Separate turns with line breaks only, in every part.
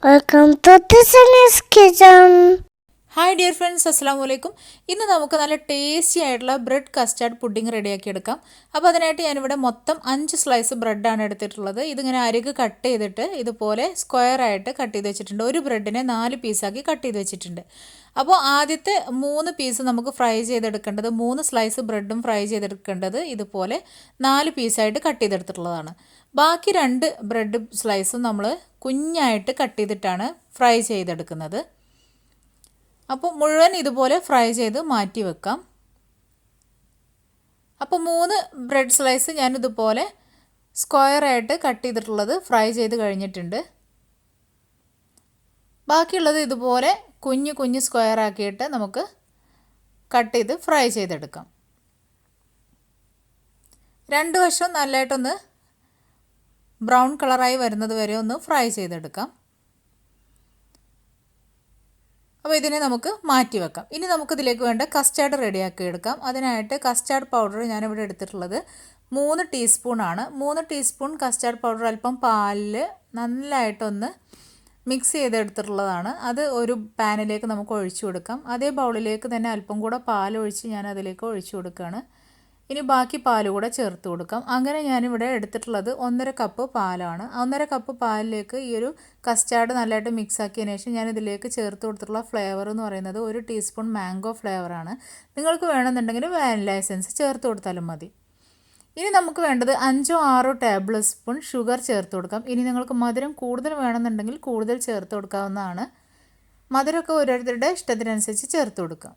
Welcome to Tiffany's Kitchen.
Hi dear friends, അസ്സാം വലൈക്കും. ഇന്ന് നമുക്ക് നല്ല ടേസ്റ്റി ആയിട്ടുള്ള ബ്രെഡ് കസ്റ്റാർഡ് പുഡിംഗ് റെഡിയാക്കി എടുക്കാം. അപ്പോൾ അതിനായിട്ട് ഞാനിവിടെ മൊത്തം 5 സ്ലൈസ് ബ്രെഡാണ് എടുത്തിട്ടുള്ളത്. ഇതിങ്ങനെ അരിക് കട്ട് ചെയ്തിട്ട് ഇതുപോലെ സ്ക്വയറായിട്ട് കട്ട് ചെയ്ത് വെച്ചിട്ടുണ്ട്. ഒരു ബ്രെഡിനെ 4 പീസാക്കി കട്ട് ചെയ്ത് വെച്ചിട്ടുണ്ട്. അപ്പോൾ ആദ്യത്തെ 3 പീസ് നമുക്ക് ഫ്രൈ ചെയ്തെടുക്കേണ്ടത്, 3 സ്ലൈസ് ബ്രെഡും ഫ്രൈ ചെയ്തെടുക്കേണ്ടത് ഇതുപോലെ 4 പീസായിട്ട് കട്ട് ചെയ്തെടുത്തിട്ടുള്ളതാണ്. ബാക്കി 2 ബ്രെഡ് സ്ലൈസും നമ്മൾ കുഞ്ഞായിട്ട് കട്ട് ചെയ്തിട്ടാണ് ഫ്രൈ ചെയ്തെടുക്കുന്നത്. അപ്പോൾ മുഴുവൻ ഇതുപോലെ ഫ്രൈ ചെയ്ത് മാറ്റി വെക്കാം. അപ്പോൾ 3 ബ്രെഡ് സ്ലൈസ് ഞാനിതുപോലെ സ്ക്വയറായിട്ട് കട്ട് ചെയ്തിട്ടുള്ളത് ഫ്രൈ ചെയ്ത് കഴിഞ്ഞിട്ടുണ്ട്. ബാക്കിയുള്ളത് ഇതുപോലെ കുഞ്ഞു കുഞ്ഞു സ്ക്വയറാക്കിയിട്ട് നമുക്ക് കട്ട് ചെയ്ത് ഫ്രൈ ചെയ്തെടുക്കാം. 2 വശവും നല്ലതായിട്ടൊന്ന് ബ്രൗൺ കളറായി വരുന്നത് വരെ ഒന്ന് ഫ്രൈ ചെയ്തെടുക്കാം. അപ്പോൾ ഇതിനെ നമുക്ക് മാറ്റി വെക്കാം. ഇനി നമുക്കിതിലേക്ക് വേണ്ട കസ്റ്റാർഡ് റെഡിയാക്കി എടുക്കാം. അതിനായിട്ട് കസ്റ്റാർഡ് പൗഡർ ഞാനിവിടെ എടുത്തിട്ടുള്ളത് 3 ടീസ്പൂണാണ്. 3 ടീസ്പൂൺ കസ്റ്റാർഡ് പൗഡർ അല്പം പാലിൽ നല്ലതായിട്ടൊന്ന് മിക്സ് ചെയ്തെടുത്തിട്ടുള്ളതാണ്. അത് ഒരു പാനിലേക്ക് നമുക്ക് ഒഴിച്ചു കൊടുക്കാം. അതേ ബൗളിലേക്ക് തന്നെ അല്പം കൂടെ പാലൊഴിച്ച് ഞാൻ അതിലേക്ക് ഒഴിച്ചു കൊടുക്കുകയാണ്. ഇനി ബാക്കി പാൽ കൂടെ ചേർത്ത് കൊടുക്കാം. അങ്ങനെ ഞാനിവിടെ എടുത്തിട്ടുള്ളത് 1.5 കപ്പ് പാലാണ്. 1.5 കപ്പ് പാലിലേക്ക് ഈ ഒരു കസ്റ്റാർഡ് നല്ലതായിട്ട് മിക്സ് ആക്കിയതിന് ശേഷം ഞാൻ ഇതിലേക്ക് ചേർത്ത് കൊടുത്തിട്ടുള്ള ഫ്ലേവർ എന്ന് പറയുന്നത് 1 ടീസ്പൂൺ മാംഗോ ഫ്ലേവറാണ്. നിങ്ങൾക്ക് വേണമെന്നുണ്ടെങ്കിൽ വാനില എസൻസ് ചേർത്ത് കൊടുത്താലും മതി. ഇനി നമുക്ക് വേണ്ടത് 5-6 ടേബിൾ സ്പൂൺ ഷുഗർ ചേർത്ത് കൊടുക്കാം. ഇനി നിങ്ങൾക്ക് മധുരം കൂടുതൽ വേണമെന്നുണ്ടെങ്കിൽ കൂടുതൽ ചേർത്ത് കൊടുക്കാവുന്നതാണ്. മധുരമൊക്കെ ഓരോരുത്തരുടെ ഇഷ്ടത്തിനനുസരിച്ച് ചേർത്ത് കൊടുക്കാം.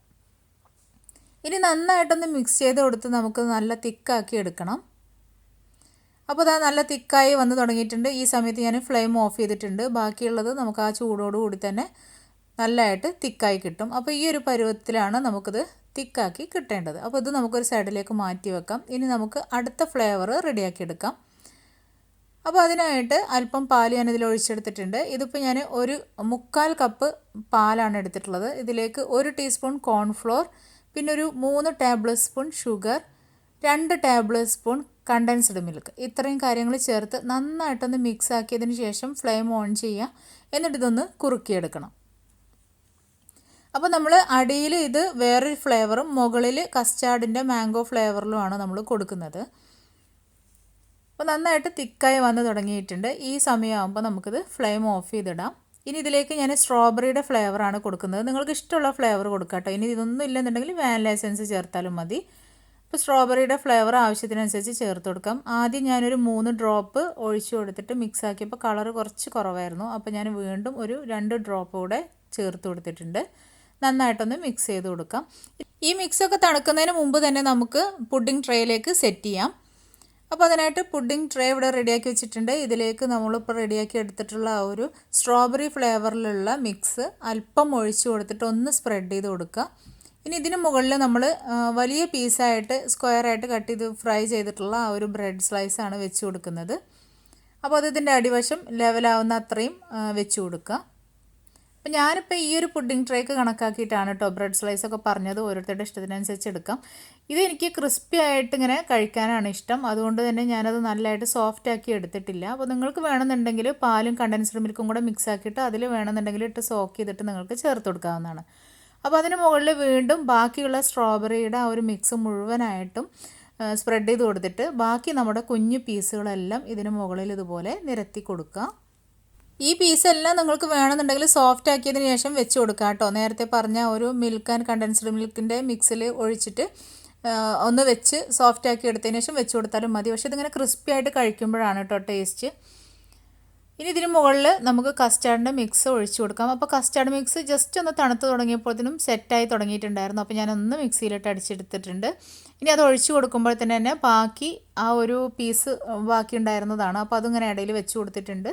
ഇനി നന്നായിട്ടൊന്ന് മിക്സ് ചെയ്ത് കൊടുത്ത് നമുക്ക് നല്ല തിക്കാക്കി എടുക്കണം. അപ്പോൾ അത് നല്ല തിക്കായി വന്ന് തുടങ്ങിയിട്ടുണ്ട്. ഈ സമയത്ത് ഞാൻ ഫ്ലെയിം ഓഫ് ചെയ്തിട്ടുണ്ട്. ബാക്കിയുള്ളത് നമുക്ക് ആ ചൂടോടുകൂടി തന്നെ നല്ലതായിട്ട് തിക്കായി കിട്ടും. അപ്പോൾ ഈ ഒരു പരുവത്തിലാണ് നമുക്കിത് തിക്കാക്കി കിട്ടേണ്ടത്. അപ്പോൾ ഇത് നമുക്കൊരു സൈഡിലേക്ക് മാറ്റി വെക്കാം. ഇനി നമുക്ക് അടുത്ത ഫ്ലേവർ റെഡിയാക്കി എടുക്കാം. അപ്പോൾ അതിനായിട്ട് അല്പം പാൽ ഞാനിതിൽ ഒഴിച്ചെടുത്തിട്ടുണ്ട്. ഇതിപ്പോൾ ഞാൻ ഒരു 3/4 കപ്പ് പാലാണ് എടുത്തിട്ടുള്ളത്. ഇതിലേക്ക് 1 ടീസ്പൂൺ കോൺഫ്ലോർ, പിന്നെ ഒരു 3 table spoon sugar, 2 table spoon condensed milk, ഇത്രയും കാര്യങ്ങൾ ചേർത്ത് നന്നായിട്ടൊന്ന് മിക്സ് ആക്കിയതിന് ശേഷം ഫ്ലെയിം ഓൺ ചെയ്യുക. എന്നിട്ട് ഇതൊന്ന് കുറുക്കിയെടുക്കണം. അപ്പോൾ നമ്മൾ അടിയിൽ ഇത് വേറൊരു ഫ്ലേവറും മുകളിൽ കസ്റ്റാർഡിൻ്റെ മാംഗോ ഫ്ലേവറിലുമാണ് നമ്മൾ കൊടുക്കുന്നത്. അപ്പോൾ നന്നായിട്ട് തിക്കായി വന്ന് തുടങ്ങിയിട്ടുണ്ട്. ഈ സമയമാകുമ്പോൾ നമുക്കിത് ഫ്ലെയിം ഓഫ് ചെയ്തിടാം. ഇനി ഇതിലേക്ക് ഞാൻ സ്ട്രോബെറിയുടെ ഫ്ലേവറാണ് കൊടുക്കുന്നത്. നിങ്ങൾക്ക് ഇഷ്ടമുള്ള ഫ്ലേവർ കൊടുക്കാം കേട്ടോ. ഇനി ഇതൊന്നും ഇല്ലെന്നുണ്ടെങ്കിൽ വാനില എസൻസ് ചേർത്താലും മതി. അപ്പോൾ സ്ട്രോബെറിയുടെ ഫ്ലേവർ ആവശ്യത്തിനനുസരിച്ച് ചേർത്ത് കൊടുക്കാം. ആദ്യം ഞാനൊരു 3 ഡ്രോപ്പ് ഒഴിച്ചു കൊടുത്തിട്ട് മിക്സ് ആക്കിയപ്പോൾ കളർ കുറച്ച് കുറവായിരുന്നു. അപ്പോൾ ഞാൻ വീണ്ടും ഒരു 2 ഡ്രോപ്പ് കൂടെ ചേർത്ത് കൊടുത്തിട്ടുണ്ട്. നന്നായിട്ടൊന്ന് മിക്സ് ചെയ്ത് കൊടുക്കാം. ഈ മിക്സൊക്കെ തണുക്കുന്നതിന് മുമ്പ് തന്നെ നമുക്ക് പുഡിംഗ് ട്രേയിലേക്ക് സെറ്റ് ചെയ്യാം. അപ്പോൾ അതിനായിട്ട് പുഡിംഗ് ട്രേ ഇവിടെ റെഡിയാക്കി വെച്ചിട്ടുണ്ട്. ഇതിലേക്ക് നമ്മളിപ്പോൾ റെഡിയാക്കി എടുത്തിട്ടുള്ള ആ ഒരു സ്ട്രോബെറി ഫ്ലേവറിലുള്ള മിക്സ് അല്പം ഒഴിച്ചു കൊടുത്തിട്ട് ഒന്ന് സ്പ്രെഡ് ചെയ്ത് കൊടുക്കുക. ഇനി ഇതിന് മുകളിൽ നമ്മൾ വലിയ പീസായിട്ട് സ്ക്വയറായിട്ട് കട്ട് ചെയ്ത് ഫ്രൈ ചെയ്തിട്ടുള്ള ആ ഒരു ബ്രെഡ് സ്ലൈസാണ് വെച്ച് കൊടുക്കുന്നത്. അപ്പോൾ അത് ഇതിൻ്റെ അടിവശം ലെവലാവുന്ന അത്രയും വെച്ച് കൊടുക്കുക. അപ്പോൾ ഞാനിപ്പോൾ ഈ ഒരു പുഡിംഗ് ട്രേക്ക് കണക്കാക്കിയിട്ടാണ് കേട്ടോ ബ്രെഡ് സ്ലൈസൊക്കെ പറഞ്ഞത്. ഓരോരുത്തരുടെ ഇഷ്ടത്തിനനുസരിച്ച് എടുക്കാം. ഇതെനിക്ക് ക്രിസ്പി ആയിട്ട് ഇങ്ങനെ കഴിക്കാനാണ് ഇഷ്ടം. അതുകൊണ്ട് തന്നെ ഞാനത് നല്ലതായിട്ട് സോഫ്റ്റ് ആക്കി എടുത്തിട്ടില്ല. അപ്പോൾ നിങ്ങൾക്ക് വേണമെന്നുണ്ടെങ്കിൽ പാലും കണ്ടൻസ്ഡ് മിൽക്കും കൂടെ മിക്സ് ആക്കിയിട്ട് അതിൽ വേണമെന്നുണ്ടെങ്കിൽ ഇട്ട് സോക്ക് ചെയ്തിട്ട് നിങ്ങൾക്ക് ചേർത്ത് കൊടുക്കാവുന്നതാണ്. അപ്പോൾ അതിന് മുകളിൽ വീണ്ടും ബാക്കിയുള്ള സ്ട്രോബെറിയുടെ ആ ഒരു മിക്സ് മുഴുവനായിട്ടും സ്പ്രെഡ് ചെയ്ത് കൊടുത്തിട്ട് ബാക്കി നമ്മുടെ കുഞ്ഞു പീസുകളെല്ലാം ഇതിന് മുകളിൽ ഇതുപോലെ നിരത്തി കൊടുക്കുക. ഈ പീസെല്ലാം നിങ്ങൾക്ക് വേണമെന്നുണ്ടെങ്കിൽ സോഫ്റ്റ് ആക്കിയതിന് ശേഷം വെച്ച് കൊടുക്കുക കേട്ടോ. നേരത്തെ പറഞ്ഞ ഒരു മിൽക്ക് ആൻഡ് കണ്ടൻസ്ഡ് മിൽക്കിൻ്റെ മിക്സിൽ ഒഴിച്ചിട്ട് ഒന്ന് വെച്ച് സോഫ്റ്റ് ആക്കി എടുത്തതിന് ശേഷം വെച്ച് കൊടുത്താലും മതി. പക്ഷേ ഇതിങ്ങനെ ക്രിസ്പി ആയിട്ട് കഴിക്കുമ്പോഴാണ് കേട്ടോ ടേസ്റ്റ്. ഇനി ഇതിന് മുകളിൽ നമുക്ക് കസ്റ്റാർഡിൻ്റെ മിക്സ് ഒഴിച്ചു കൊടുക്കാം. അപ്പോൾ കസ്റ്റാർഡ് മിക്സ് ജസ്റ്റ് ഒന്ന് തണുത്ത് തുടങ്ങിയപ്പോഴത്തേനും സെറ്റായി തുടങ്ങിയിട്ടുണ്ടായിരുന്നു. അപ്പോൾ ഞാനൊന്ന് മിക്സിയിലിട്ട് അടിച്ചെടുത്തിട്ടുണ്ട്. ഇനി അത് ഒഴിച്ചു കൊടുക്കുമ്പോൾ തന്നെ ബാക്കി ആ ഒരു പീസ് ബാക്കി ഉണ്ടായിരുന്നതാണ്. അപ്പോൾ അതിങ്ങനെ ഇടയിൽ വെച്ച് കൊടുത്തിട്ടുണ്ട്.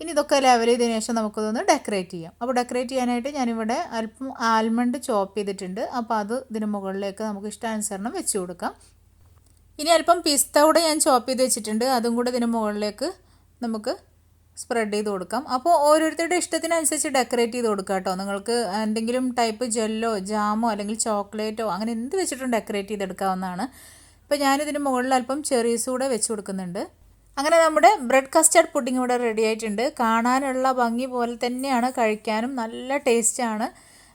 ഇനി ഇതൊക്കെ ലെവൽ ചെയ്തതിന് ശേഷം നമുക്കിതൊന്ന് ഡെക്കറേറ്റ് ചെയ്യാം. അപ്പോൾ ഡെക്കറേറ്റ് ചെയ്യാനായിട്ട് ഞാനിവിടെ അല്പം ആൽമണ്ട് ചോപ്പ് ചെയ്തിട്ടുണ്ട്. അപ്പോൾ അത് ഇതിന് മുകളിലേക്ക് നമുക്ക് ഇഷ്ടാനുസരണം വെച്ച് കൊടുക്കാം. ഇനി അല്പം പിസ്ത കൂടെ ഞാൻ ചോപ്പ് ചെയ്ത് വെച്ചിട്ടുണ്ട്. അതും കൂടെ ഇതിന് മുകളിലേക്ക് നമുക്ക് സ്പ്രെഡ് ചെയ്ത് കൊടുക്കാം. അപ്പോൾ ഓരോരുത്തരുടെ ഇഷ്ടത്തിനനുസരിച്ച് ഡെക്കറേറ്റ് ചെയ്ത് കൊടുക്കാം കേട്ടോ. നിങ്ങൾക്ക് എന്തെങ്കിലും ടൈപ്പ് ജെല്ലോ ജാമോ അല്ലെങ്കിൽ ചോക്ലേറ്റോ അങ്ങനെ എന്ത് വെച്ചിട്ടും ഡെക്കറേറ്റ് ചെയ്തെടുക്കാവുന്നതാണ്. അപ്പോൾ ഞാനിതിന് മുകളിൽ അല്പം ചെറീസ് കൂടെ വെച്ച് കൊടുക്കുന്നുണ്ട്. അങ്ങനെ നമ്മുടെ ബ്രെഡ് കസ്റ്റർഡ് പുഡിംഗ് ഇവിടെ റെഡി ആയിട്ടുണ്ട്. കാണാനുള്ള ഭംഗി പോലെ തന്നെയാണ്, കഴിക്കാനും നല്ല ടേസ്റ്റാണ്.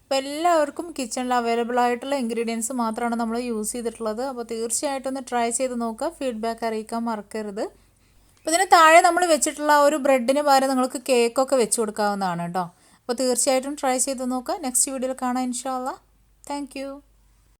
അപ്പോൾ എല്ലാവർക്കും കിച്ചണിൽ അവൈലബിൾ ആയിട്ടുള്ള ഇൻഗ്രീഡിയൻസ് മാത്രമാണ് നമ്മൾ യൂസ് ചെയ്തിട്ടുള്ളത്. അപ്പോൾ തീർച്ചയായിട്ടും ഒന്ന് ട്രൈ ചെയ്ത് നോക്കുക, ഫീഡ്ബാക്ക് അറിയിക്കാൻ മറക്കരുത്. അപ്പോൾ ഇതിന് താഴെ നമ്മൾ വെച്ചിട്ടുള്ള ഒരു ബ്രെഡിന് പകരം നിങ്ങൾക്ക് കേക്കൊക്കെ വെച്ച് കൊടുക്കാവുന്നതാണ് കേട്ടോ. അപ്പോൾ തീർച്ചയായിട്ടും ട്രൈ ചെയ്ത് നോക്കുക. നെക്സ്റ്റ് വീഡിയോയിൽ കാണാം ഇൻഷാ അല്ലാ. Thank you.